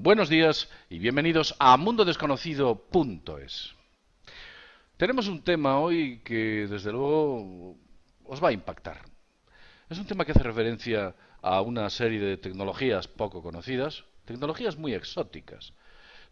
Buenos días y bienvenidos a mundodesconocido.es. Tenemos un tema hoy que desde luego os va a impactar. Es un tema que hace referencia a una serie de tecnologías poco conocidas, tecnologías muy exóticas,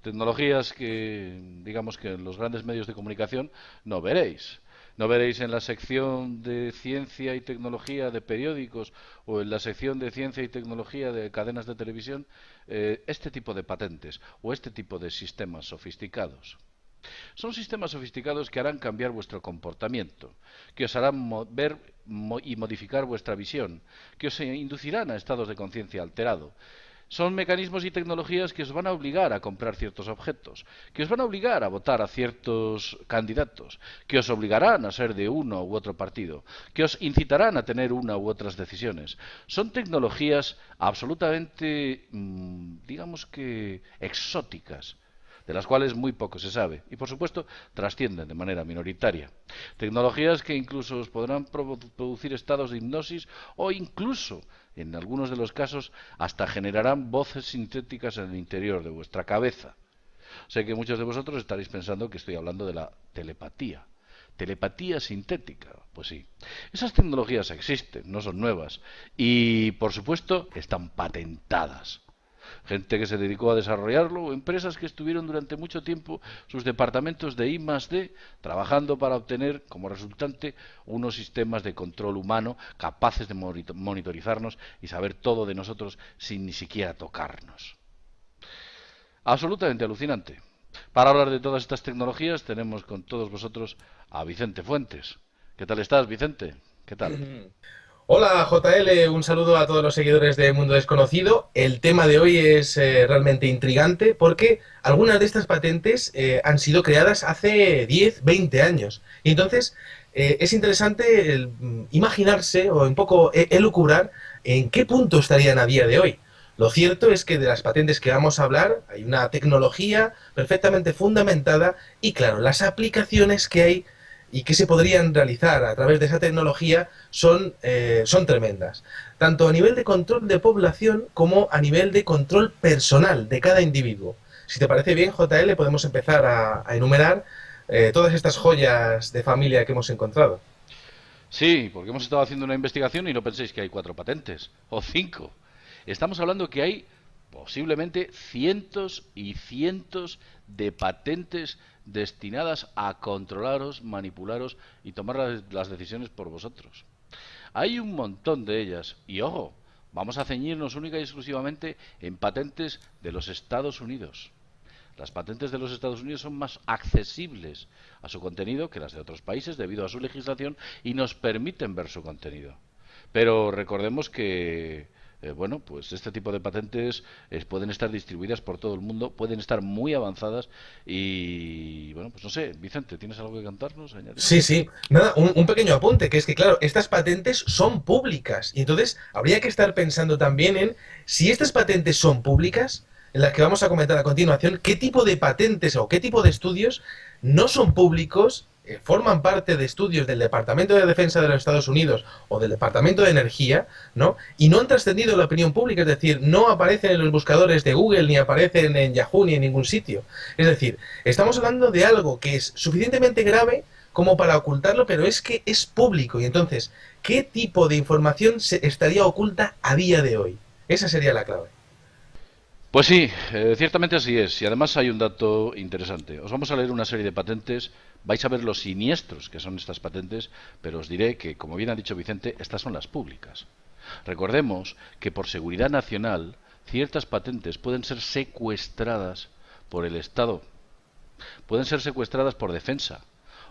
tecnologías que digamos que en los grandes medios de comunicación no veréis. No veréis en la sección de ciencia y tecnología de periódicos o en la sección de ciencia y tecnología de cadenas de televisión este tipo de patentes o este tipo de sistemas sofisticados. Son sistemas sofisticados que harán cambiar vuestro comportamiento, que os harán ver y modificar vuestra visión, que os inducirán a estados de conciencia alterado. Son mecanismos y tecnologías que os van a obligar a comprar ciertos objetos, que os van a obligar a votar a ciertos candidatos, que os obligarán a ser de uno u otro partido, que os incitarán a tener una u otras decisiones. Son tecnologías absolutamente, digamos que, exóticas, de las cuales muy poco se sabe y, por supuesto, trascienden de manera minoritaria. Tecnologías que incluso os podrán producir estados de hipnosis o incluso, en algunos de los casos, hasta generarán voces sintéticas en el interior de vuestra cabeza. Sé que muchos de vosotros estaréis pensando que estoy hablando de la telepatía. Telepatía sintética, pues sí. Esas tecnologías existen, no son nuevas y, por supuesto, están patentadas. Gente que se dedicó a desarrollarlo o empresas que estuvieron durante mucho tiempo sus departamentos de I+D trabajando para obtener como resultante unos sistemas de control humano capaces de monitorizarnos y saber todo de nosotros sin ni siquiera tocarnos. Absolutamente alucinante. Para hablar de todas estas tecnologías tenemos con todos vosotros a Vicente Fuentes. ¿Qué tal estás, Vicente? ¿Qué tal? Hola JL, un saludo a todos los seguidores de Mundo Desconocido. El tema de hoy es realmente intrigante porque algunas de estas patentes han sido creadas hace 10, 20 años. Y entonces es interesante imaginarse o un poco elucubrar en qué punto estarían a día de hoy. Lo cierto es que de las patentes que vamos a hablar hay una tecnología perfectamente fundamentada y claro, las aplicaciones que hay y que se podrían realizar a través de esa tecnología son tremendas, tanto a nivel de control de población como a nivel de control personal de cada individuo. Si te parece bien, JL, podemos empezar a enumerar todas estas joyas de familia que hemos encontrado. Sí, porque hemos estado haciendo una investigación y no penséis que hay 4 patentes o 5. Estamos hablando que hay posiblemente cientos y cientos de patentes destinadas a controlaros, manipularos y tomar las decisiones por vosotros. Hay un montón de ellas y ojo, vamos a ceñirnos única y exclusivamente en patentes de los Estados Unidos. Las patentes de los Estados Unidos son más accesibles a su contenido que las de otros países debido a su legislación y nos permiten ver su contenido. Pero recordemos que, bueno, pues este tipo de patentes pueden estar distribuidas por todo el mundo, pueden estar muy avanzadas y, bueno, pues no sé, Vicente, ¿tienes algo que cantarnos, añadir? Sí, sí. Nada, un pequeño apunte, que es que, claro, estas patentes son públicas. Y entonces habría que estar pensando también en si estas patentes son públicas, en las que vamos a comentar a continuación, qué tipo de patentes o qué tipo de estudios no son públicos, forman parte de estudios del Departamento de Defensa de los Estados Unidos o del Departamento de Energía, ¿no? Y no han trascendido a la opinión pública, es decir, no aparecen en los buscadores de Google, ni aparecen en Yahoo, ni en ningún sitio. Es decir, estamos hablando de algo que es suficientemente grave como para ocultarlo, pero es que es público. Y entonces, ¿qué tipo de información estaría oculta a día de hoy? Esa sería la clave. Pues sí, ciertamente así es. Y además hay un dato interesante. Os vamos a leer una serie de patentes. Vais a ver los siniestros que son estas patentes, pero os diré que, como bien ha dicho Vicente, estas son las públicas. Recordemos que por seguridad nacional ciertas patentes pueden ser secuestradas por el Estado, pueden ser secuestradas por defensa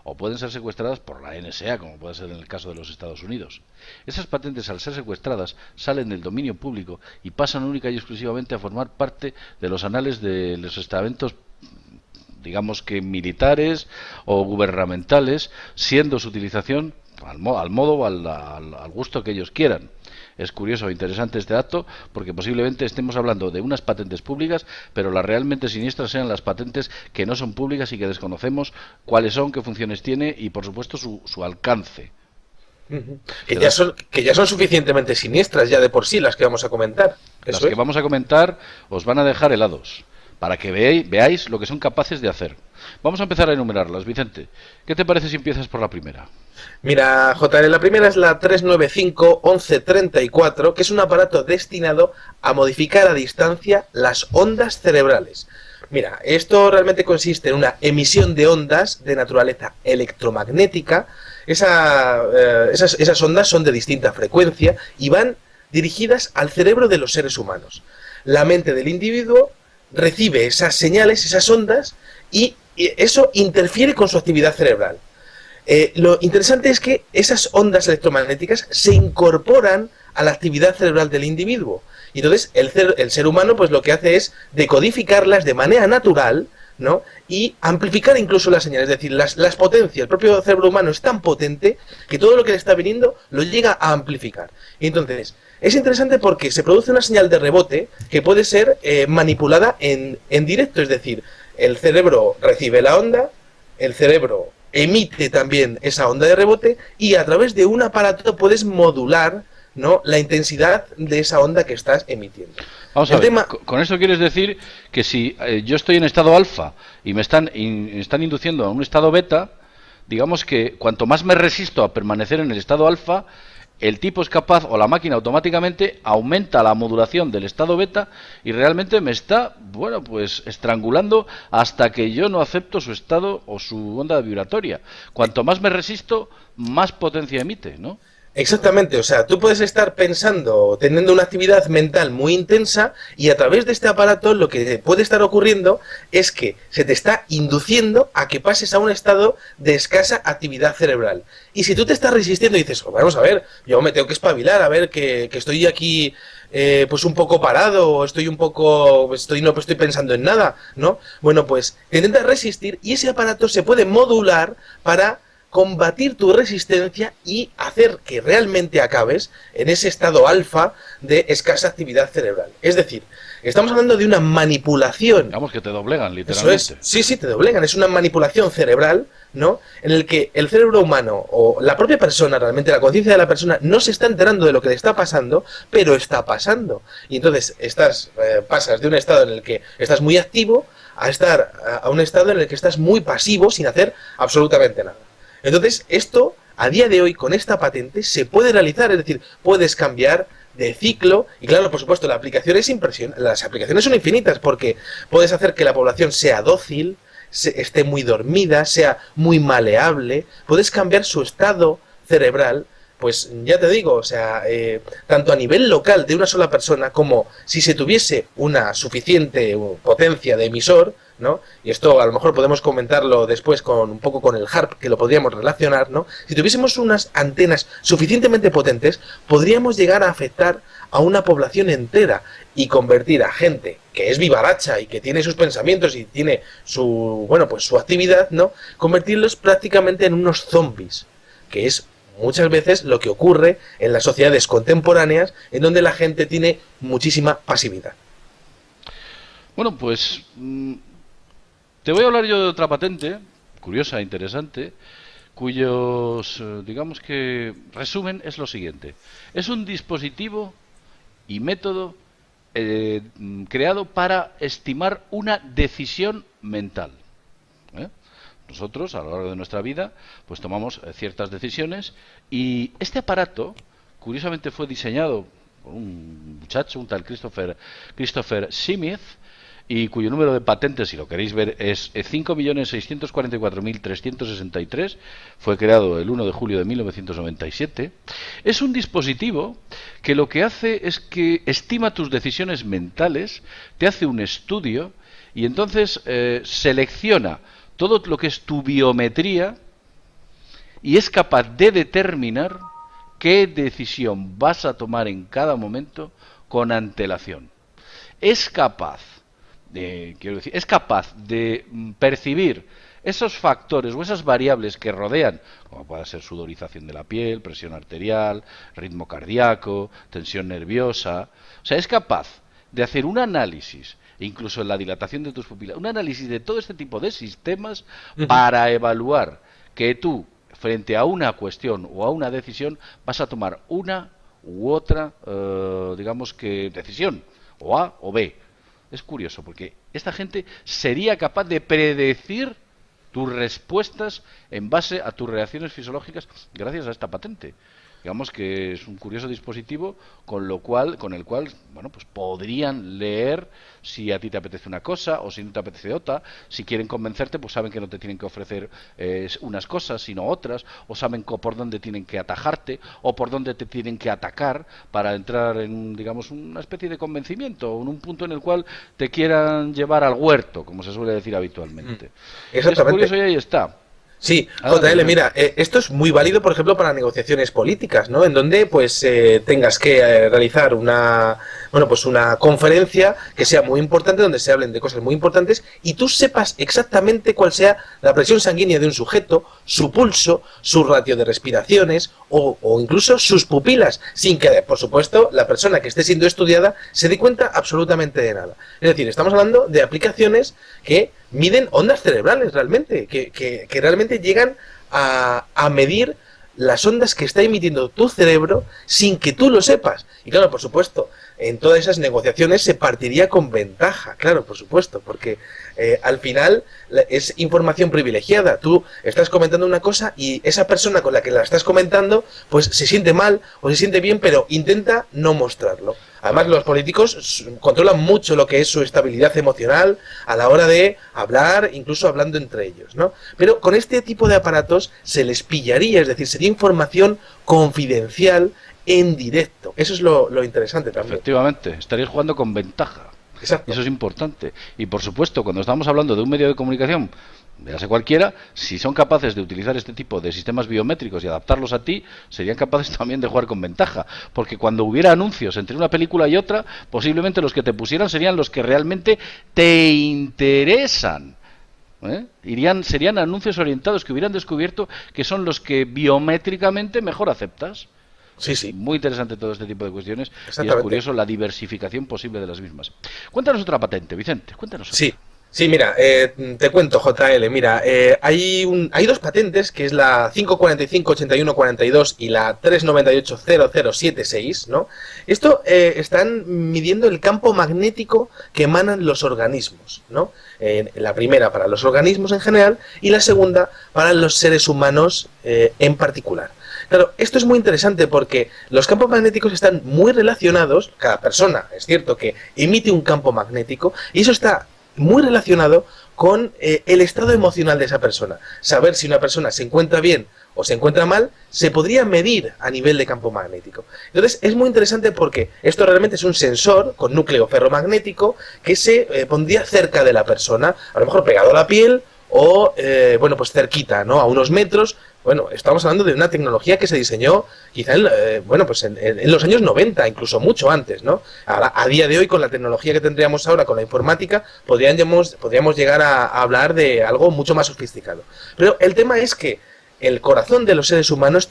o pueden ser secuestradas por la NSA, como puede ser en el caso de los Estados Unidos. Esas patentes, al ser secuestradas, salen del dominio público y pasan única y exclusivamente a formar parte de los anales de los estamentos, digamos que militares o gubernamentales, siendo su utilización al modo o al gusto que ellos quieran. Es curioso e interesante este dato porque posiblemente estemos hablando de unas patentes públicas, pero las realmente siniestras sean las patentes que no son públicas y que desconocemos cuáles son, qué funciones tiene y, por supuesto, su alcance. Que ya son suficientemente siniestras ya de por sí las que vamos a comentar. Las Eso que es. vamos a comentar os van a dejar helados. para que veáis lo que son capaces de hacer. Vamos a empezar a enumerarlas, Vicente. ¿Qué te parece si empiezas por la primera? Mira, JL, la primera es la 395-1134, que es un aparato destinado a modificar a distancia las ondas cerebrales. Mira, esto realmente consiste en una emisión de ondas de naturaleza electromagnética. Esas ondas son de distinta frecuencia y van dirigidas al cerebro de los seres humanos. La mente del individuo recibe esas señales, esas ondas, y eso interfiere con su actividad cerebral. Lo interesante es que esas ondas electromagnéticas se incorporan a la actividad cerebral del individuo. Y entonces el ser humano pues lo que hace es decodificarlas de manera natural, ¿no? Y amplificar incluso las señales, es decir, las potencias. El propio cerebro humano es tan potente que todo lo que le está viniendo lo llega a amplificar. Y entonces, es interesante porque se produce una señal de rebote que puede ser manipulada en directo, es decir, el cerebro recibe la onda, el cerebro emite también esa onda de rebote y a través de un aparato puedes modular, ¿no?, la intensidad de esa onda que estás emitiendo. Vamos a ver, con eso quieres decir que si yo estoy en estado alfa y me están induciendo a un estado beta, digamos que cuanto más me resisto a permanecer en el estado alfa, el tipo es capaz, o la máquina automáticamente aumenta la modulación del estado beta y realmente me está, bueno, pues estrangulando hasta que yo no acepto su estado o su onda vibratoria. Cuanto más me resisto, más potencia emite, ¿no? Exactamente, o sea, tú puedes estar pensando, teniendo una actividad mental muy intensa y a través de este aparato lo que puede estar ocurriendo es que se te está induciendo a que pases a un estado de escasa actividad cerebral. Y si tú te estás resistiendo y dices, oh, vamos a ver, yo me tengo que espabilar, a ver, que estoy aquí pues un poco parado o estoy no estoy pensando en nada, ¿no? Bueno, pues te intentas resistir y ese aparato se puede modular para combatir tu resistencia y hacer que realmente acabes en ese estado alfa de escasa actividad cerebral. Es decir, estamos hablando de una manipulación. Digamos que te doblegan, literalmente. Eso es, sí, te doblegan. Es una manipulación cerebral, ¿no?, en el que el cerebro humano o la propia persona, realmente la conciencia de la persona, no se está enterando de lo que le está pasando, pero está pasando. Y entonces pasas de un estado en el que estás muy activo a un estado en el que estás muy pasivo sin hacer absolutamente nada. Entonces, esto, a día de hoy, con esta patente, se puede realizar, es decir, puedes cambiar de ciclo, y claro, por supuesto, la aplicación es impresionante, las aplicaciones son infinitas, porque puedes hacer que la población sea dócil, esté muy dormida, sea muy maleable, puedes cambiar su estado cerebral, pues ya te digo, o sea, tanto a nivel local de una sola persona, como si se tuviese una suficiente potencia de emisor, ¿no? Y esto a lo mejor podemos comentarlo después un poco con el HARP, que lo podríamos relacionar, ¿no? Si tuviésemos unas antenas suficientemente potentes, podríamos llegar a afectar a una población entera y convertir a gente que es vivaracha y que tiene sus pensamientos y tiene su actividad, ¿no?, convertirlos prácticamente en unos zombies, que es muchas veces lo que ocurre en las sociedades contemporáneas, en donde la gente tiene muchísima pasividad. Bueno, pues te voy a hablar yo de otra patente, curiosa, interesante, cuyos, digamos que, resumen es lo siguiente. Es un dispositivo y método creado para estimar una decisión mental. Nosotros, a lo largo de nuestra vida, pues tomamos ciertas decisiones y este aparato, curiosamente, fue diseñado por un muchacho, un tal Christopher Smith, y cuyo número de patentes, si lo queréis ver, es 5.644.363. Fue creado el 1 de julio de 1997. Es un dispositivo que lo que hace es que estima tus decisiones mentales, te hace un estudio y entonces selecciona todo lo que es tu biometría y es capaz de determinar qué decisión vas a tomar en cada momento con antelación. Es capaz de percibir esos factores o esas variables que rodean, como puede ser sudorización de la piel, presión arterial, ritmo cardíaco, tensión nerviosa. O sea, es capaz de hacer un análisis, incluso en la dilatación de tus pupilas, un análisis de todo este tipo de sistemas para evaluar que tú, frente a una cuestión o a una decisión, vas a tomar una u otra, digamos que decisión, o A o B. Es curioso, porque esta gente sería capaz de predecir tus respuestas en base a tus reacciones fisiológicas gracias a esta patente. Digamos que es un curioso dispositivo con el cual, bueno, pues podrían leer si a ti te apetece una cosa o si no te apetece otra. Si quieren convencerte, pues saben que no te tienen que ofrecer unas cosas, sino otras, o saben por dónde tienen que atajarte o por dónde te tienen que atacar para entrar en, digamos, una especie de convencimiento o en un punto en el cual te quieran llevar al huerto, como se suele decir habitualmente. Es Exactamente. curioso y ahí está. Sí, Adelante, JL, Vicente. mira, esto es muy válido, por ejemplo, para negociaciones políticas, ¿no? En donde, pues, tengas que realizar pues una conferencia que sea muy importante, donde se hablen de cosas muy importantes y tú sepas exactamente cuál sea la presión sanguínea de un sujeto, su pulso, su ratio de respiraciones o incluso sus pupilas, sin que, por supuesto, la persona que esté siendo estudiada se dé cuenta absolutamente de nada. Es decir, estamos hablando de aplicaciones que miden ondas cerebrales realmente, que realmente llegan a medir las ondas que está emitiendo tu cerebro sin que tú lo sepas. Y claro, por supuesto, en todas esas negociaciones se partiría con ventaja, claro, por supuesto, porque al final es información privilegiada. Tú estás comentando una cosa y esa persona con la que la estás comentando pues se siente mal o se siente bien, pero intenta no mostrarlo. Además, los políticos controlan mucho lo que es su estabilidad emocional a la hora de hablar, incluso hablando entre ellos, ¿no? Pero con este tipo de aparatos se les pillaría, es decir, sería información confidencial en directo. Eso es lo interesante también. Efectivamente, estaréis jugando con ventaja. Y Exacto. eso es importante. Y por supuesto, cuando estamos hablando de un medio de comunicación, véase cualquiera, si son capaces de utilizar este tipo de sistemas biométricos y adaptarlos a ti, serían capaces también de jugar con ventaja. Porque cuando hubiera anuncios entre una película y otra, posiblemente los que te pusieran serían los que realmente te interesan. Serían anuncios orientados que hubieran descubierto que son los que biométricamente mejor aceptas. Sí, Es sí, muy interesante todo este tipo de cuestiones y es exactamente. curioso la diversificación posible de las mismas. Cuéntanos otra patente, Vicente, cuéntanos Sí, otra. sí, mira, te cuento, JL, mira, hay dos patentes, que es la 545-8142 y la 398-0076, ¿no? Esto están midiendo el campo magnético que emanan los organismos, ¿no? La primera para los organismos en general y la segunda para los seres humanos en particular. Claro, esto es muy interesante porque los campos magnéticos están muy relacionados, cada persona es cierto que emite un campo magnético y eso está muy relacionado con el estado emocional de esa persona. Saber si una persona se encuentra bien o se encuentra mal, se podría medir a nivel de campo magnético. Entonces es muy interesante porque esto realmente es un sensor con núcleo ferromagnético que se pondría cerca de la persona, a lo mejor pegado a la piel o, pues cerquita, ¿no? A unos metros. Bueno, estamos hablando de una tecnología que se diseñó quizá en los años 90, incluso mucho antes, ¿no? A día de hoy, con la tecnología que tendríamos ahora, con la informática, podríamos llegar a hablar de algo mucho más sofisticado. Pero el tema es que el corazón de los seres humanos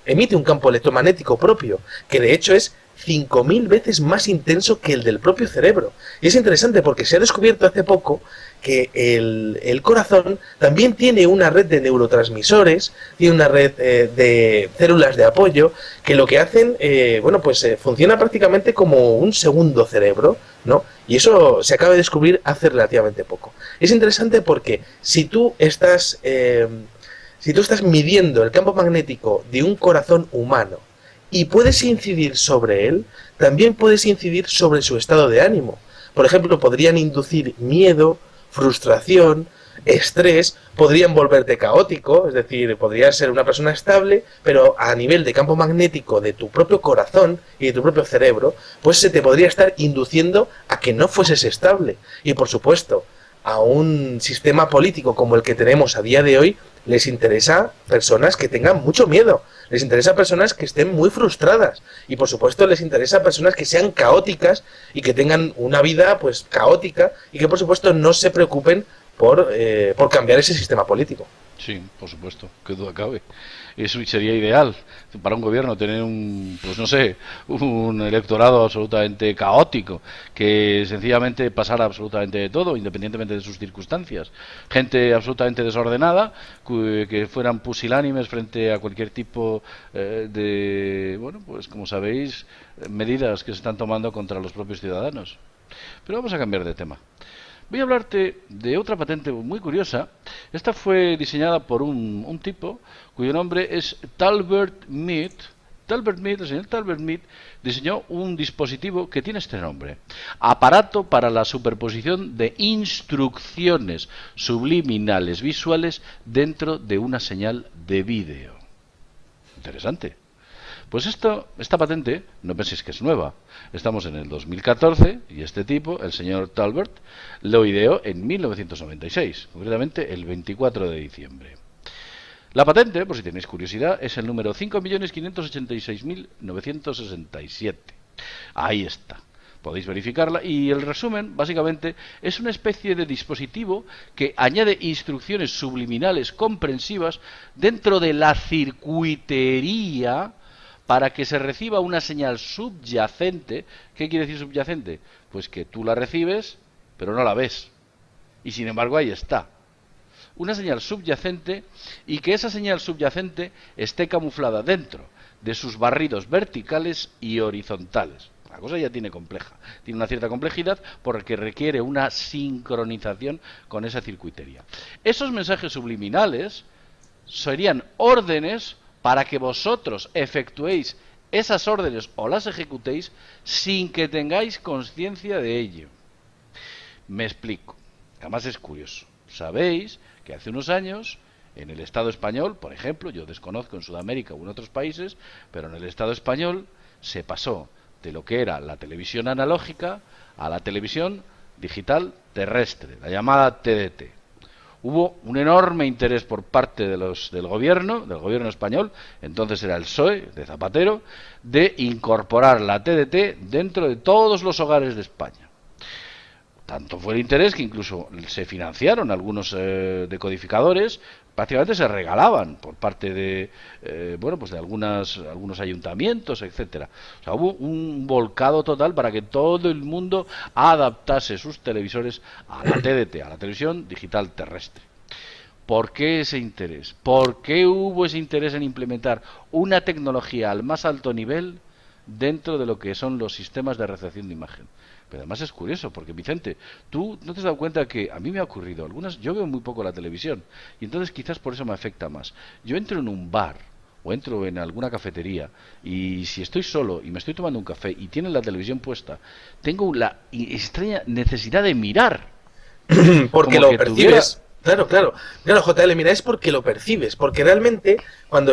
emite un campo electromagnético propio, que de hecho es 5.000 veces más intenso que el del propio cerebro. Y es interesante porque se ha descubierto hace poco que el corazón también tiene una red de neurotransmisores, tiene una red de células de apoyo, que lo que hacen, funciona prácticamente como un segundo cerebro, ¿no? Y eso se acaba de descubrir hace relativamente poco. Es interesante porque si tú estás midiendo el campo magnético de un corazón humano y puedes incidir sobre él, también puedes incidir sobre su estado de ánimo. Por ejemplo, podrían inducir miedo, frustración, estrés, podrían volverte caótico, es decir, podrías ser una persona estable, pero a nivel de campo magnético de tu propio corazón y de tu propio cerebro, pues se te podría estar induciendo a que no fueses estable. Y por supuesto, a un sistema político como el que tenemos a día de hoy, les interesa personas que tengan mucho miedo, les interesa personas que estén muy frustradas y por supuesto les interesa personas que sean caóticas y que tengan una vida pues caótica y que por supuesto no se preocupen por cambiar ese sistema político. Sí, por supuesto, qué duda cabe. Eso sería ideal para un gobierno tener pues no sé, un electorado absolutamente caótico, que sencillamente pasara absolutamente de todo, independientemente de sus circunstancias. Gente absolutamente desordenada, que fueran pusilánimes frente a cualquier tipo bueno, pues como sabéis, medidas que se están tomando contra los propios ciudadanos. Pero vamos a cambiar de tema. Voy a hablarte de otra patente muy curiosa. Esta fue diseñada por un tipo cuyo nombre es Talbert Mead. Talbert Mead, el señor Talbert Mead, diseñó un dispositivo que tiene este nombre: aparato para la superposición de instrucciones subliminales visuales dentro de una señal de vídeo. Interesante. Pues esta patente, no penséis que es nueva. Estamos en el 2014 y este tipo, el señor Talbert, lo ideó en 1996, concretamente el 24 de diciembre. La patente, por si tenéis curiosidad, es el número 5.586.967. Ahí está. Podéis verificarla y el resumen, básicamente, es una especie de dispositivo que añade instrucciones subliminales comprensivas dentro de la circuitería para que se reciba una señal subyacente. ¿Qué quiere decir subyacente? Pues que tú la recibes, pero no la ves. Y sin embargo ahí está. Una señal subyacente, y que esa señal subyacente esté camuflada dentro de sus barridos verticales y horizontales. La cosa ya tiene una cierta complejidad porque requiere una sincronización con esa circuitería. Esos mensajes subliminales serían órdenes para que vosotros efectuéis esas órdenes o las ejecutéis sin que tengáis conciencia de ello. Me explico. Además es curioso. Sabéis que hace unos años en el Estado español, por ejemplo, yo desconozco en Sudamérica o en otros países, pero en el Estado español se pasó de lo que era la televisión analógica a la televisión digital terrestre, la llamada TDT. Hubo un enorme interés por parte del gobierno español, entonces era el PSOE de Zapatero, de incorporar la TDT dentro de todos los hogares de España. Tanto fue el interés que incluso se financiaron algunos decodificadores, prácticamente se regalaban por parte de pues de algunos ayuntamientos, etcétera. O sea, hubo un volcado total para que todo el mundo adaptase sus televisores a la TDT, a la televisión digital terrestre. ¿Por qué ese interés? ¿Por qué hubo ese interés en implementar una tecnología al más alto nivel dentro de lo que son los sistemas de recepción de imagen? Pero además es curioso, porque Vicente, tú no te has dado cuenta que a mí me ha ocurrido yo veo muy poco la televisión, y entonces quizás por eso me afecta más. Yo entro en un bar o entro en alguna cafetería y si estoy solo y me estoy tomando un café y tienen la televisión puesta, tengo la extraña necesidad de mirar. Porque como lo que percibes. tuviera... Claro, JL, mira, es porque lo percibes, porque realmente cuando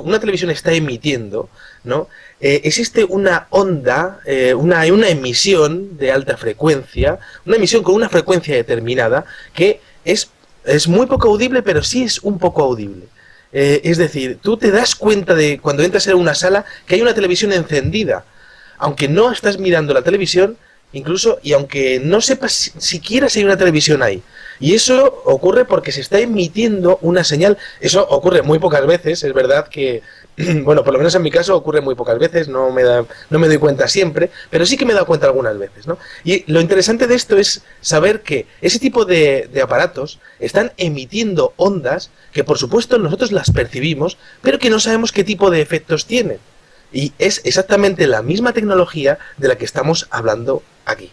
una televisión está emitiendo, ¿no? Existe una onda, una emisión de alta frecuencia, una emisión con una frecuencia determinada que es muy poco audible, pero sí es un poco audible. Es decir, tú te das cuenta de cuando entras en una sala que hay una televisión encendida, aunque no estás mirando la televisión, incluso, y aunque no sepas siquiera si hay una televisión ahí. Y eso ocurre porque se está emitiendo una señal. Eso ocurre muy pocas veces, es verdad que, bueno, por lo menos en mi caso ocurre muy pocas veces, no me doy cuenta siempre, pero sí que me he dado cuenta algunas veces, ¿no? Y lo interesante de esto es saber que ese tipo de aparatos están emitiendo ondas que por supuesto nosotros las percibimos, pero que no sabemos qué tipo de efectos tienen. Y es exactamente la misma tecnología de la que estamos hablando aquí.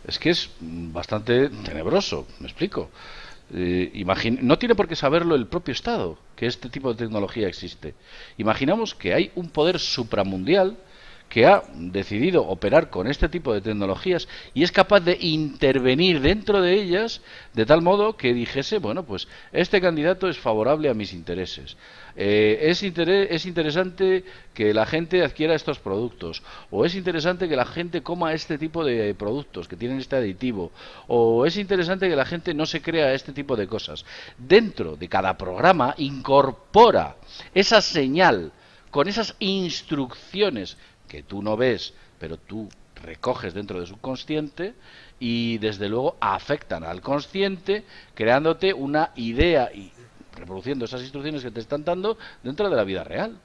Es que es bastante tenebroso, me explico. No tiene por qué saberlo el propio Estado, que este tipo de tecnología existe. Imaginamos que hay un poder supramundial que ha decidido operar con este tipo de tecnologías y es capaz de intervenir dentro de ellas de tal modo que dijese, bueno, pues este candidato es favorable a mis intereses. Es interesante que la gente adquiera estos productos, o es interesante que la gente coma este tipo de productos que tienen este aditivo, o es interesante que la gente no se crea este tipo de cosas. Dentro de cada programa incorpora esa señal con esas instrucciones que tú no ves, pero tú recoges dentro de su consciente y desde luego afectan al consciente, creándote una idea y reproduciendo esas instrucciones que te están dando dentro de la vida real.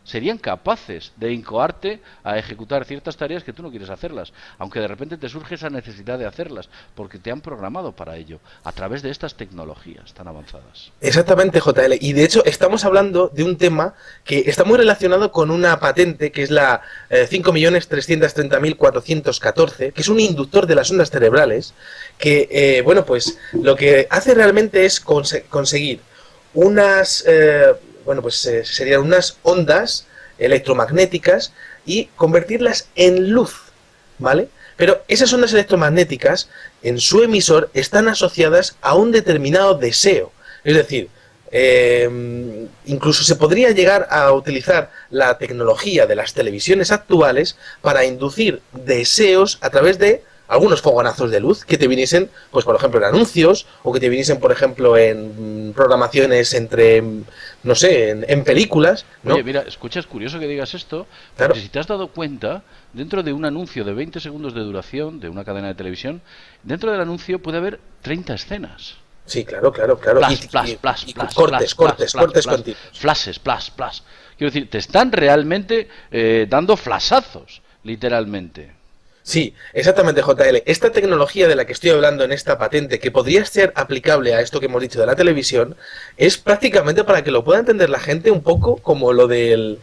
serían capaces de incoarte a ejecutar ciertas tareas que tú no quieres hacerlas, aunque de repente te surge esa necesidad de hacerlas, porque te han programado para ello, a través de estas tecnologías tan avanzadas. Exactamente, JL. Y de hecho estamos hablando de un tema que está muy relacionado con una patente que es la 5.330.414, que es un inductor de las ondas cerebrales, que, bueno, pues lo que hace realmente es conseguir unas, bueno, pues serían unas ondas electromagnéticas y convertirlas en luz, ¿vale? Pero esas ondas electromagnéticas en su emisor están asociadas a un determinado deseo. Es decir, incluso se podría llegar a utilizar la tecnología de las televisiones actuales para inducir deseos a través de algunos fogonazos de luz que te viniesen, pues por ejemplo, en anuncios, o que te viniesen, por ejemplo, en programaciones entre, no sé, en películas, ¿no? Oye, mira, escucha, es curioso que digas esto, porque Claro. si te has dado cuenta, dentro de un anuncio de 20 segundos de duración de una cadena de televisión, dentro del anuncio puede haber 30 escenas. Sí, claro, claro, claro. Plas, plas, plas, Y plas, cortes, plas, plas, cortes, plas, cortes plas, continuos. flashes, plas, plas. Quiero decir, te están realmente dando flasazos, literalmente. Sí, exactamente, JL. Esta tecnología de la que estoy hablando en esta patente, que podría ser aplicable a esto que hemos dicho de la televisión, es prácticamente para que lo pueda entender la gente un poco como lo del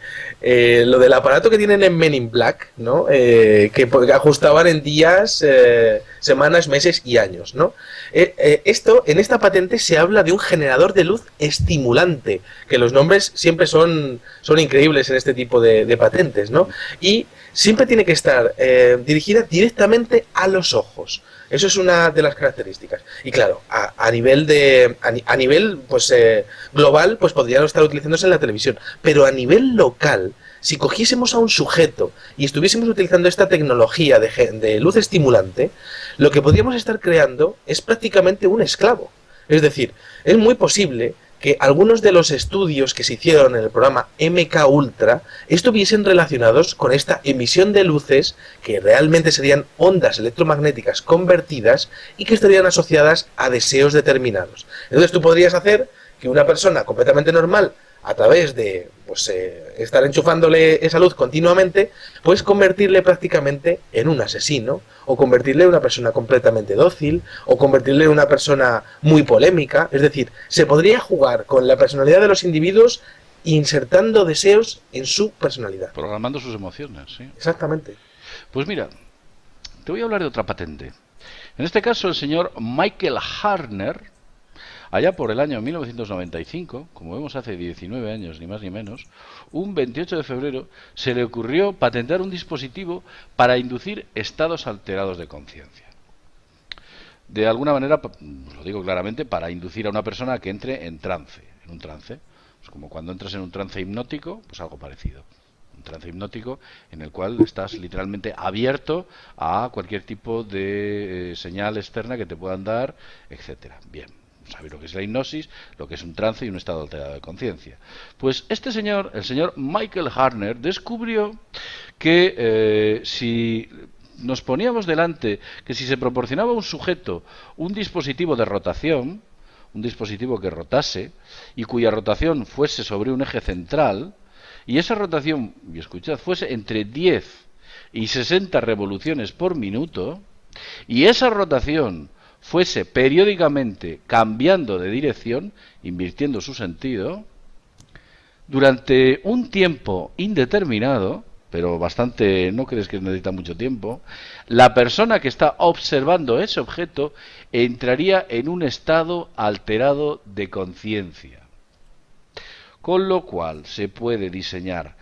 aparato que tienen en Men in Black, ¿no? Que ajustaban en días, semanas, meses y años, ¿no? En esta patente se habla de un generador de luz estimulante, que los nombres siempre son increíbles en este tipo de patentes, ¿no? Y siempre tiene que estar dirigida directamente a los ojos. Eso es una de las características. Y claro, a nivel pues global, pues podrían estar utilizándose en la televisión. Pero a nivel local, si cogiésemos a un sujeto y estuviésemos utilizando esta tecnología de luz estimulante, lo que podríamos estar creando es prácticamente un esclavo. Es decir, es muy posible que algunos de los estudios que se hicieron en el programa MK Ultra estuviesen relacionados con esta emisión de luces que realmente serían ondas electromagnéticas convertidas y que estarían asociadas a deseos determinados. Entonces tú podrías hacer que una persona completamente normal, a través de pues, estar enchufándole esa luz continuamente, pues convertirle prácticamente en un asesino, o convertirle en una persona completamente dócil, o convertirle en una persona muy polémica. Es decir, se podría jugar con la personalidad de los individuos insertando deseos en su personalidad. Programando sus emociones, sí. Exactamente. Pues mira, te voy a hablar de otra patente. En este caso, el señor Michael Harner, allá por el año 1995, como vemos hace 19 años, ni más ni menos, un 28 de febrero se le ocurrió patentar un dispositivo para inducir estados alterados de conciencia. De alguna manera, lo digo claramente, para inducir a una persona que entre en trance, en un trance. Pues como cuando entras en un trance hipnótico, pues algo parecido. Un trance hipnótico en el cual estás literalmente abierto a cualquier tipo de señal externa que te puedan dar, etcétera. Bien, sabéis lo que es la hipnosis, lo que es un trance y un estado alterado de conciencia. Pues este señor, el señor Michael Harner, descubrió que si nos poníamos delante que si se proporcionaba a un sujeto un dispositivo de rotación, un dispositivo que rotase y cuya rotación fuese sobre un eje central, y esa rotación, y escuchad, fuese entre 10 y 60 revoluciones por minuto, y esa rotación fuese periódicamente cambiando de dirección, invirtiendo su sentido, durante un tiempo indeterminado, pero bastante, no crees que necesita mucho tiempo, la persona que está observando ese objeto entraría en un estado alterado de conciencia. Con lo cual se puede diseñar,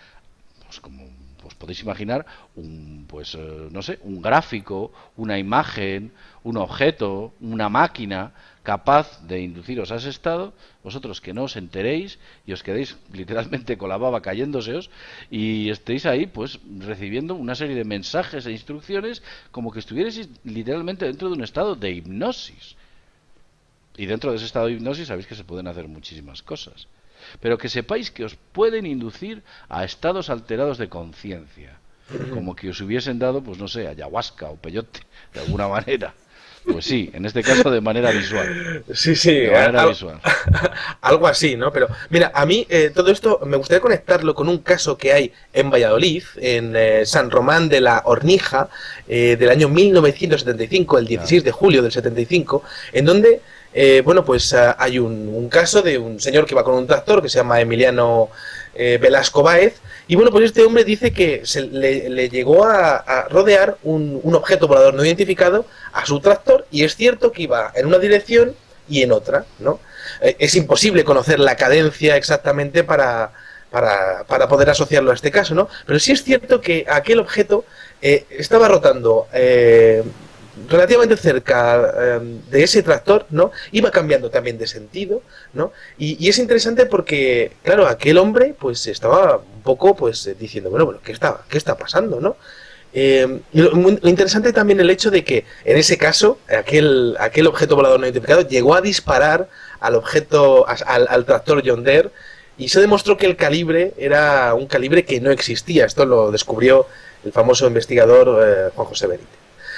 pues como os podéis imaginar, no sé, un gráfico, una imagen, un objeto, una máquina capaz de induciros a ese estado, vosotros que no os enteréis y os quedéis literalmente con la baba cayéndoseos y estéis ahí pues recibiendo una serie de mensajes e instrucciones como que estuvierais literalmente dentro de un estado de hipnosis. Y dentro de ese estado de hipnosis sabéis que se pueden hacer muchísimas cosas. Pero que sepáis que os pueden inducir a estados alterados de conciencia. Como que os hubiesen dado, pues no sé, ayahuasca o peyote, de alguna manera. Pues sí, en este caso de manera visual. Sí, sí, De manera visual. algo así, ¿no? Pero mira, a mí todo esto me gustaría conectarlo con un caso que hay en Valladolid, en San Román de la Hornija, del año 1975, el Ya. 16 de julio del 75, en donde, bueno, pues hay un caso de un señor que va con un tractor que se llama Emiliano Velasco Báez, y bueno, pues este hombre dice que le llegó a rodear un objeto volador no identificado a su tractor, y es cierto que iba en una dirección y en otra, ¿no? Es imposible conocer la cadencia exactamente para poder asociarlo a este caso, ¿no? Pero sí es cierto que aquel objeto estaba rotando relativamente cerca de ese tractor, ¿no? Iba cambiando también de sentido, ¿no? Y es interesante porque, claro, aquel hombre pues estaba un poco pues diciendo, bueno, ¿qué está pasando, no? Lo interesante también el hecho de que en ese caso aquel objeto volador no identificado llegó a disparar al al tractor John Deere, y se demostró que el calibre era un calibre que no existía. Esto lo descubrió el famoso investigador Juan José Benítez.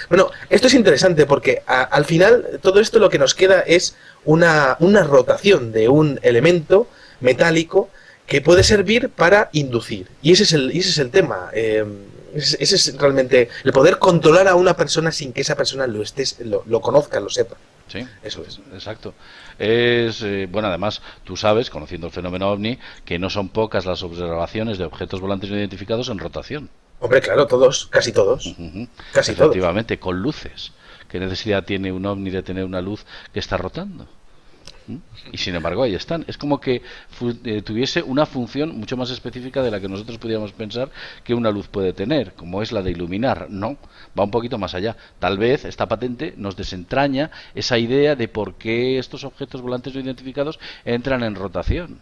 Bueno, esto es interesante porque al final todo esto lo que nos queda es una rotación de un elemento metálico que puede servir para inducir. Y ese es el tema. Ese es realmente el poder controlar a una persona sin que esa persona lo conozca, lo sepa. Sí, Eso es. exacto. Es, bueno, además, tú sabes, conociendo el fenómeno OVNI, que no son pocas las observaciones de objetos volantes no identificados en rotación. Hombre, claro, todos, casi todos. Ujú. Casi todos. Efectivamente, con luces. ¿Qué necesidad tiene un OVNI de tener una luz que está rotando? ¿Mm? Y sin embargo ahí están. Es como que tuviese una función mucho más específica de la que nosotros pudiéramos pensar que una luz puede tener, como es la de iluminar. No, va un poquito más allá. Tal vez esta patente nos desentraña esa idea de por qué estos objetos volantes no identificados entran en rotación.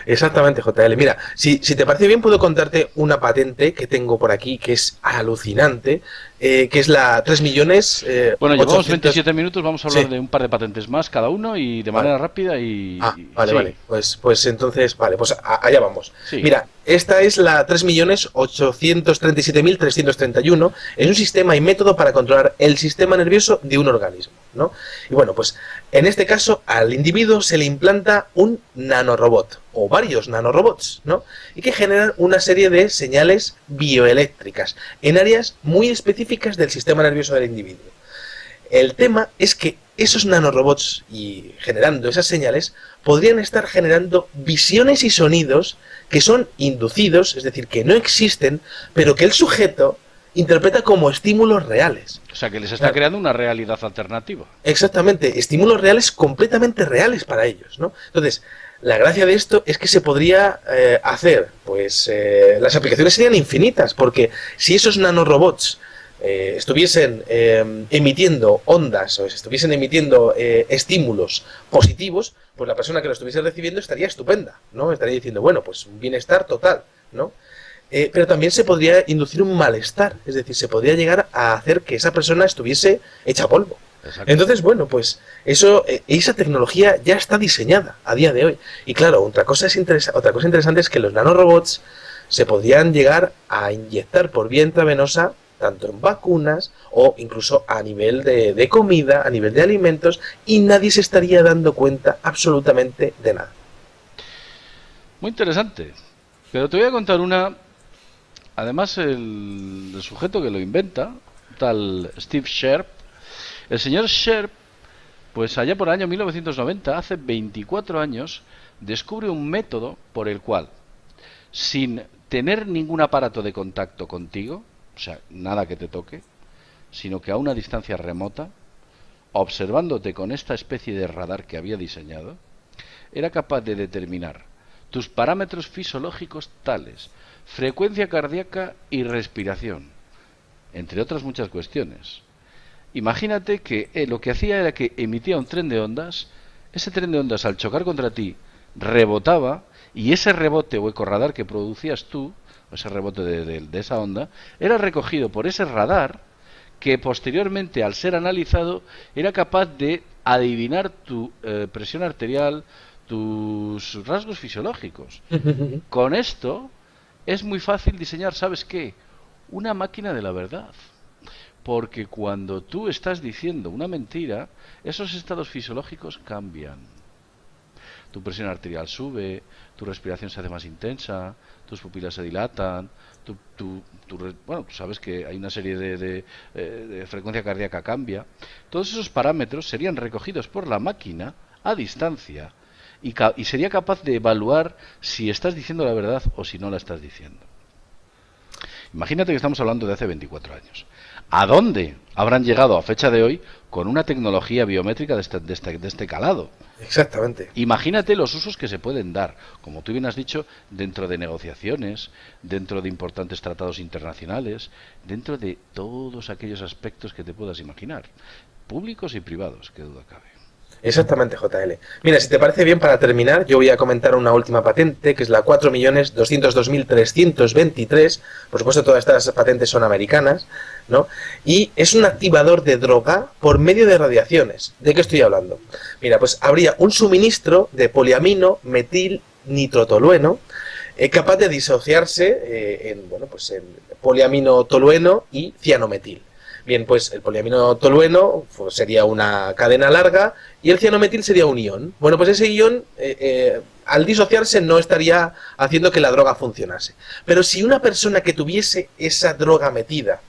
Exactamente, JL. Mira, si te parece bien, puedo contarte una patente que tengo por aquí que es alucinante, que es la 3 millones Bueno, llevamos 800... 27 minutos, vamos a hablar Sí, de un par de patentes más cada uno y de vale. manera rápida Ah, y vale, sí, vale. Pues entonces, vale, pues allá vamos. sí. Mira, esta es la 3.837.331. Es un sistema y método para controlar el sistema nervioso de un organismo, ¿no? Y bueno, pues en este caso al individuo se le implanta un nanorobot o varios nanorobots, ¿no? Y que generan una serie de señales bioeléctricas en áreas muy específicas del sistema nervioso del individuo. El tema es que esos nanorobots y generando esas señales podrían estar generando visiones y sonidos que son inducidos, es decir, que no existen, pero que el sujeto interpreta como estímulos reales. O sea que les está Claro, creando una realidad alternativa. exactamente, estímulos reales completamente reales para ellos, ¿no? Entonces, la gracia de esto es que se podría hacer, pues las aplicaciones serían infinitas, porque si esos nanorobots estuviesen emitiendo ondas o estuviesen emitiendo estímulos positivos, pues la persona que lo estuviese recibiendo estaría estupenda, ¿no? Estaría diciendo, bueno, pues un bienestar total, ¿no? Pero también se podría inducir un malestar, es decir, se podría llegar a hacer que esa persona estuviese hecha polvo. Exacto. Entonces, bueno, pues esa tecnología ya está diseñada a día de hoy. Y claro, otra cosa interesante es que los nanorobots se podrían llegar a inyectar por vía intravenosa tanto en vacunas o incluso a nivel de comida, a nivel de alimentos, y nadie se estaría dando cuenta absolutamente de nada. Muy interesante. Pero te voy a contar una. Además, el sujeto que lo inventa, tal Steve Sharp, el señor Sharp, pues allá por el año 1990, hace 24 años, descubre un método por el cual, sin tener ningún aparato de contacto contigo, o sea, nada que te toque, sino que a una distancia remota, observándote con esta especie de radar que había diseñado, era capaz de determinar tus parámetros fisiológicos tales, frecuencia cardíaca y respiración, entre otras muchas cuestiones. Imagínate que lo que hacía era que emitía un tren de ondas, ese tren de ondas al chocar contra ti rebotaba y ese rebote o ecorradar que producías tú, ese rebote de esa onda, era recogido por ese radar que posteriormente al ser analizado era capaz de adivinar tu presión arterial, tus rasgos fisiológicos. Con esto es muy fácil diseñar, ¿sabes qué? Una máquina de la verdad. Porque cuando tú estás diciendo una mentira, esos estados fisiológicos cambian. Tu presión arterial sube, tu respiración se hace más intensa, tus pupilas se dilatan, bueno, tú sabes que hay una serie de frecuencia cardíaca cambia. Todos esos parámetros serían recogidos por la máquina a distancia y sería capaz de evaluar si estás diciendo la verdad o si no la estás diciendo. Imagínate que estamos hablando de hace 24 años. ¿A dónde habrán llegado a fecha de hoy con una tecnología biométrica de este calado? Exactamente. Imagínate los usos que se pueden dar, como tú bien has dicho, dentro de negociaciones, dentro de importantes tratados internacionales, dentro de todos aquellos aspectos que te puedas imaginar, públicos y privados, qué duda cabe. Exactamente, JL. Mira, si te parece bien, para terminar, yo voy a comentar una última patente, que es la 4.202.323. Por supuesto, todas estas patentes son americanas, ¿no? Y es un activador de droga por medio de radiaciones. ¿De qué estoy hablando? Mira, pues habría un suministro de poliamino metil nitrotolueno capaz de disociarse en poliamino tolueno y cianometil. Bien, pues el poliamino tolueno pues, sería una cadena larga y el cianometil sería un ion. Bueno, pues ese ion, al disociarse, no estaría haciendo que la droga funcionase. Pero si una persona que tuviese esa droga metida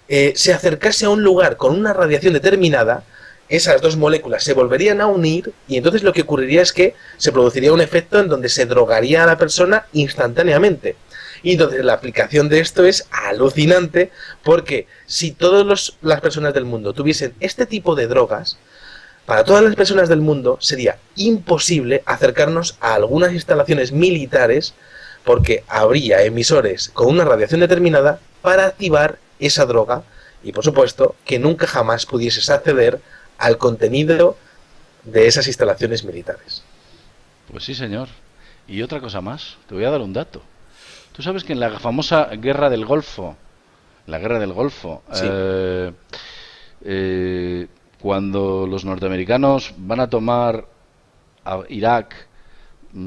se acercase a un lugar con una radiación determinada, esas dos moléculas se volverían a unir y entonces lo que ocurriría es que se produciría un efecto en donde se drogaría a la persona instantáneamente. Y entonces la aplicación de esto es alucinante porque si todas las personas del mundo tuviesen este tipo de drogas, para todas las personas del mundo sería imposible acercarnos a algunas instalaciones militares porque habría emisores con una radiación determinada para activar esa droga y por supuesto que nunca jamás pudieses acceder al contenido de esas instalaciones militares. Pues sí, señor. Y otra cosa más, te voy a dar un dato. Tú sabes que en la famosa guerra del Golfo, sí. Cuando los norteamericanos van a tomar a Irak,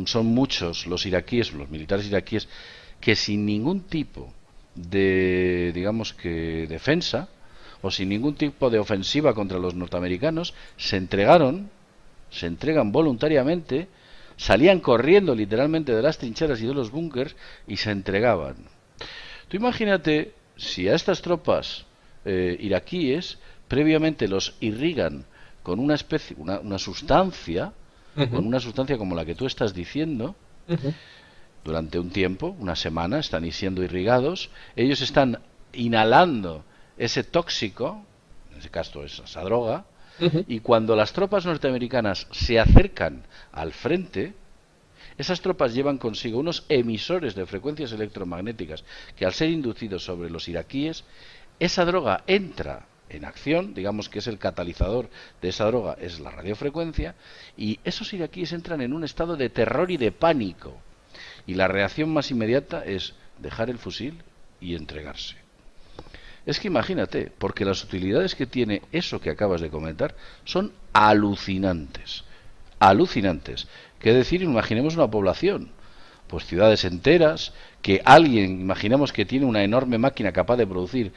son muchos los iraquíes, los militares iraquíes, que sin ningún tipo de, digamos que, defensa o sin ningún tipo de ofensiva contra los norteamericanos, se entregan voluntariamente. Salían corriendo literalmente de las trincheras y de los búnkers y se entregaban. Tú imagínate si a estas tropas iraquíes previamente los irrigan con una especie, una sustancia, con una sustancia como la que tú estás diciendo, durante un tiempo, una semana, están siendo irrigados, ellos están inhalando ese tóxico, en ese caso es esa droga, y cuando las tropas norteamericanas se acercan al frente, esas tropas llevan consigo unos emisores de frecuencias electromagnéticas que al ser inducidos sobre los iraquíes, esa droga entra en acción, digamos que es el catalizador de esa droga, es la radiofrecuencia, y esos iraquíes entran en un estado de terror y de pánico. Y la reacción más inmediata es dejar el fusil y entregarse. Es que imagínate, porque las utilidades que tiene eso que acabas de comentar son alucinantes. Alucinantes. ¿Qué decir? Imaginemos una población, pues ciudades enteras, que alguien, imaginemos que tiene una enorme máquina capaz de producir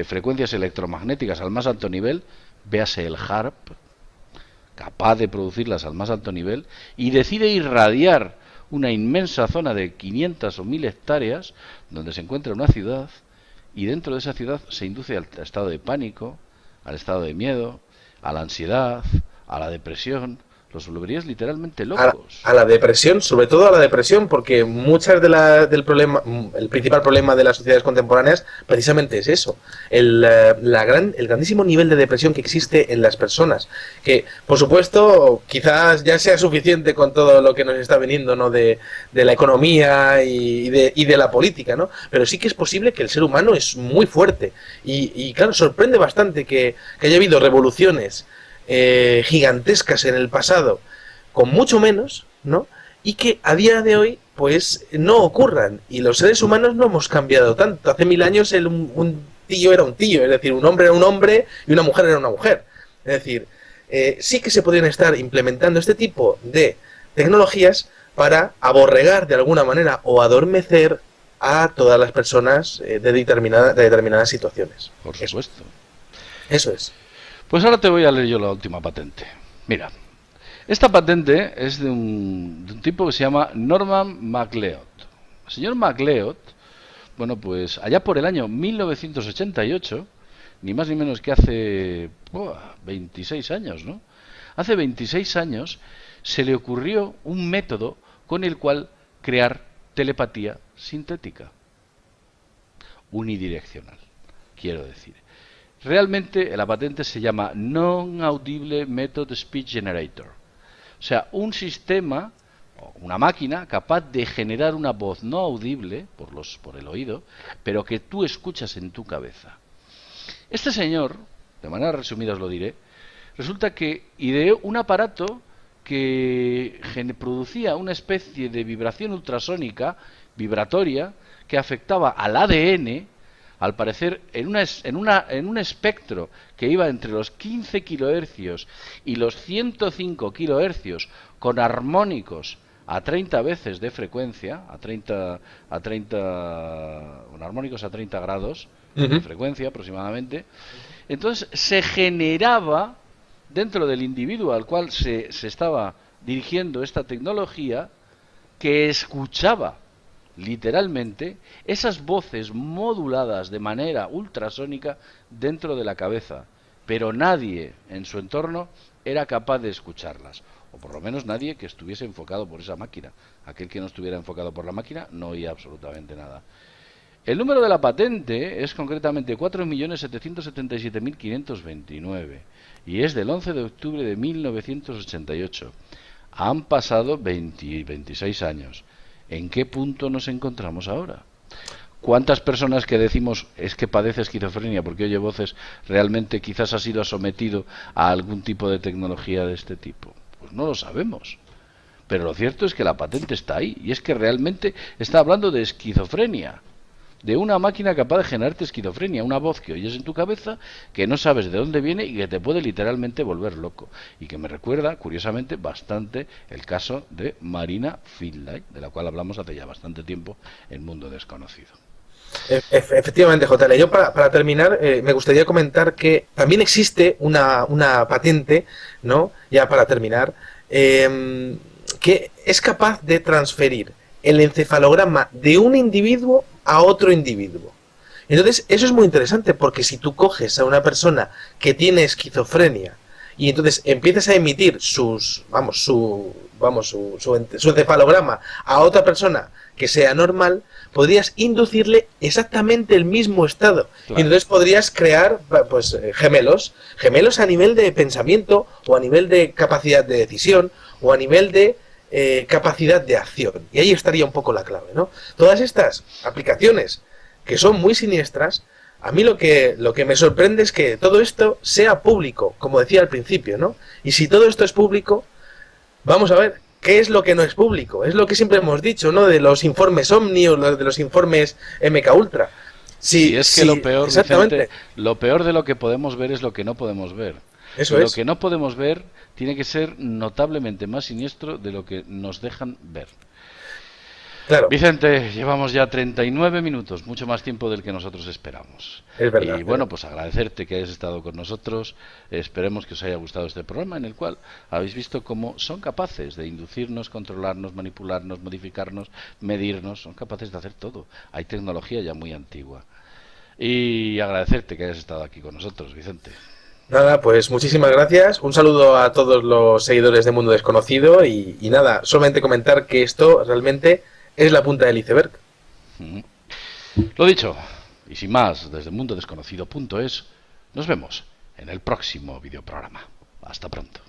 frecuencias electromagnéticas al más alto nivel, véase el HARP, capaz de producirlas al más alto nivel, y decide irradiar una inmensa zona de 500 o 1000 hectáreas, donde se encuentra una ciudad, y dentro de esa ciudad se induce al estado de pánico, al estado de miedo, a la ansiedad, a la depresión. Los volverías literalmente locos. A la depresión, sobre todo a la depresión, porque muchas del problema, el principal problema de las sociedades contemporáneas precisamente es eso, el grandísimo nivel de depresión que existe en las personas, que por supuesto quizás ya sea suficiente con todo lo que nos está viniendo, ¿no? de la economía y de la política, ¿no? Pero sí que es posible que el ser humano es muy fuerte y claro, sorprende bastante que haya habido revoluciones gigantescas en el pasado con mucho menos, ¿no? Y que a día de hoy pues no ocurran, y los seres humanos no hemos cambiado tanto. Hace 1000 años un tío era un tío, es decir, un hombre era un hombre y una mujer era una mujer, es decir, sí que se podrían estar implementando este tipo de tecnologías para aborregar de alguna manera o adormecer a todas las personas de determinadas situaciones. Por supuesto. Eso es. Pues ahora te voy a leer yo la última patente. Mira, esta patente es de un tipo que se llama Norman MacLeod. El señor MacLeod, bueno, pues allá por el año 1988, ni más ni menos que hace 26 años, ¿no? Hace 26 años se le ocurrió un método con el cual crear telepatía sintética, unidireccional, quiero decir. Realmente la patente se llama Non-Audible Method Speech Generator. O sea, un sistema, una máquina capaz de generar una voz no audible por el oído, pero que tú escuchas en tu cabeza. Este señor, de manera resumida os lo diré, resulta que ideó un aparato que producía una especie de vibración ultrasónica, vibratoria, que afectaba al ADN, al parecer en un espectro que iba entre los 15 kilohercios y los 105 kilohercios, con armónicos a 30 veces de frecuencia, con armónicos a 30 grados de frecuencia aproximadamente. Entonces se generaba dentro del individuo al cual se estaba dirigiendo esta tecnología, que escuchaba literalmente esas voces moduladas de manera ultrasónica dentro de la cabeza, pero nadie en su entorno era capaz de escucharlas, o por lo menos nadie que estuviese enfocado por esa máquina. Aquel que no estuviera enfocado por la máquina no oía absolutamente nada. El número de la patente es concretamente 4.777.529 y es del 11 de octubre de 1988. Han pasado 26 años. ¿En qué punto nos encontramos ahora? ¿Cuántas personas que decimos es que padece esquizofrenia porque oye voces realmente quizás ha sido sometido a algún tipo de tecnología de este tipo? Pues no lo sabemos. Pero lo cierto es que la patente está ahí y es que realmente está hablando de esquizofrenia. De una máquina capaz de generarte esquizofrenia, una voz que oyes en tu cabeza, que no sabes de dónde viene y que te puede literalmente volver loco. Y que me recuerda, curiosamente, bastante el caso de Marina Finlay, de la cual hablamos hace ya bastante tiempo en Mundo Desconocido. Efectivamente, JL. Yo para terminar, me gustaría comentar que también existe una patente, ¿no? Ya para terminar, que es capaz de transferir el encefalograma de un individuo a otro individuo. Entonces, eso es muy interesante porque si tú coges a una persona que tiene esquizofrenia y entonces empiezas a emitir su encefalograma a otra persona que sea normal, podrías inducirle exactamente el mismo estado. Claro. Y entonces podrías crear pues gemelos a nivel de pensamiento o a nivel de capacidad de decisión o a nivel de capacidad de acción. Y ahí estaría un poco la clave, ¿no? Todas estas aplicaciones que son muy siniestras, a mí lo que me sorprende es que todo esto sea público, como decía al principio, ¿no? Y si todo esto es público, vamos a ver, ¿qué es lo que no es público? Es lo que siempre hemos dicho, ¿no? De los informes Omni o de los informes MKUltra. Sí, es que lo peor, Vicente, lo peor de lo que podemos ver es lo que no podemos ver. Eso es. Lo que no podemos ver tiene que ser notablemente más siniestro de lo que nos dejan ver. Claro. Vicente, llevamos ya 39 minutos, mucho más tiempo del que nosotros esperamos. Es verdad. Y bueno, pues agradecerte que hayas estado con nosotros. Esperemos que os haya gustado este programa en el cual habéis visto cómo son capaces de inducirnos, controlarnos, manipularnos, modificarnos, medirnos. Son capaces de hacer todo. Hay tecnología ya muy antigua. Y agradecerte que hayas estado aquí con nosotros, Vicente. Nada, pues muchísimas gracias. Un saludo a todos los seguidores de Mundo Desconocido y nada, solamente comentar que esto realmente es la punta del iceberg. Lo dicho, y sin más, desde mundodesconocido.es, nos vemos en el próximo videoprograma. Hasta pronto.